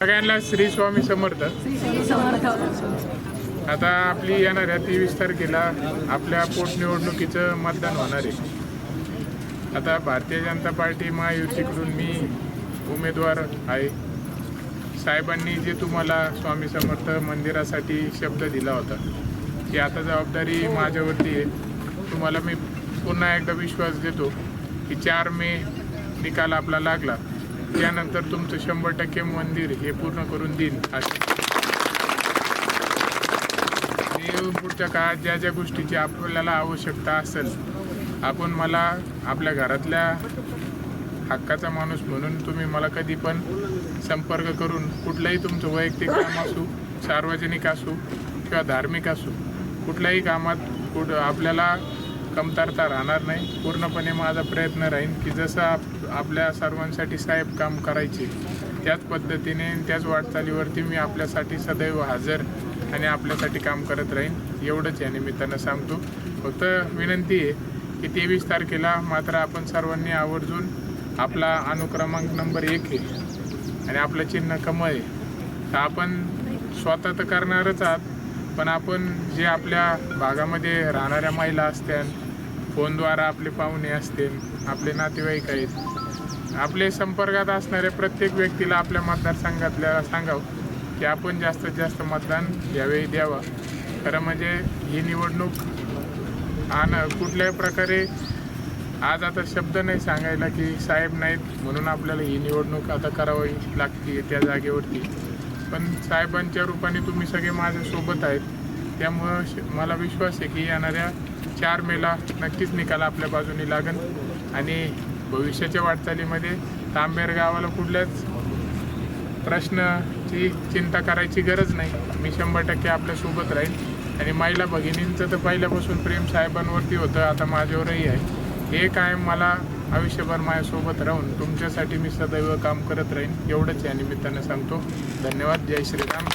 सगळ्यांना श्री स्वामी समर्थ. आता आपली येणाऱ्या 23 तारखेला आपल्या पोटनिवडणुकीचं मतदान होणार आहे. आता भारतीय जनता पार्टी महायुतीकडून मी उमेदवार आहे. साहेबांनी जे तुम्हाला स्वामी समर्थ मंदिरासाठी शब्द दिला होता की आता जबाबदारी माझ्यावरती आहे. तुम्हाला मी पुन्हा एकदा विश्वास देतो की 4 मे निकाल आपला लागला त्यानंतर तुमचं 100% मंदिर हे पूर्ण करून देईन. पुढच्या काळात ज्या ज्या गोष्टीची आपल्याला आवश्यकता असेल आपण मला आपल्या घरातल्या हक्काचा माणूस म्हणून तुम्ही मला कधी पण संपर्क करून कुठलंही तुमचं वैयक्तिक काम असू, सार्वजनिक असू किंवा धार्मिक असू, कुठल्याही कामात आपल्याला कमतरता राहणार नाही. पूर्णपणे माझा प्रयत्न राहील की जसं आपल्या सर्वांसाठी साहेब काम करायचे त्याच पद्धतीने त्याच वाटचालीवरती मी आपल्यासाठी सदैव हजर आणि आपल्यासाठी काम करत राहीन. एवढंच या निमित्तानं सांगतो. फक्त विनंती आहे की 23 तारखेला मात्र आपण सर्वांनी आवर्जून आपला अनुक्रमांक नंबर 1 आहे आणि आपलं चिन्ह कमळ आहे. तर आपण स्वतः तर करणारच आहात, पण आपण जे आपल्या भागामध्ये राहणाऱ्या महिला असतील, फोनद्वारा आपले पाहुणे असतील, आपले नातेवाईक आहेत, आपले संपर्कात असणाऱ्या प्रत्येक व्यक्तीला आपल्या मतदारसंघातल्या सांगावं की आपण जास्तीत जास्त मतदान यावेळी द्यावा. खरं म्हणजे ही निवडणूक कुठल्याही प्रकारे आज आता शब्द नाही सांगायला की साहेब नाहीत म्हणून आपल्याला ही निवडणूक आता करावी लागते त्या जागेवरती, पण साहेबांच्या रूपाने तुम्ही सगळे माझ्यासोबत आहेत. त्यामुळं मला विश्वास आहे की येणाऱ्या 4 मेला नक्कीच निकाल आपल्या बाजूने लागेल आणि भविष्याच्या वाटचालीमध्ये तांबेर गावाला कुठल्याच प्रश्नाची चिंता करायची गरज नाही. मी 100% आपल्यासोबत राहील आणि महिला भगिनींचं तर पहिल्यापासून प्रेम साहेबांवरती होतं, आता माझ्यावरही आहे. हे कायम मला आयुष्यभर माझ्यासोबत राहून तुमच्यासाठी मी सदैव काम करत राहीन. एवढंच या निमित्तानं सांगतो. धन्यवाद. जय श्रीराम.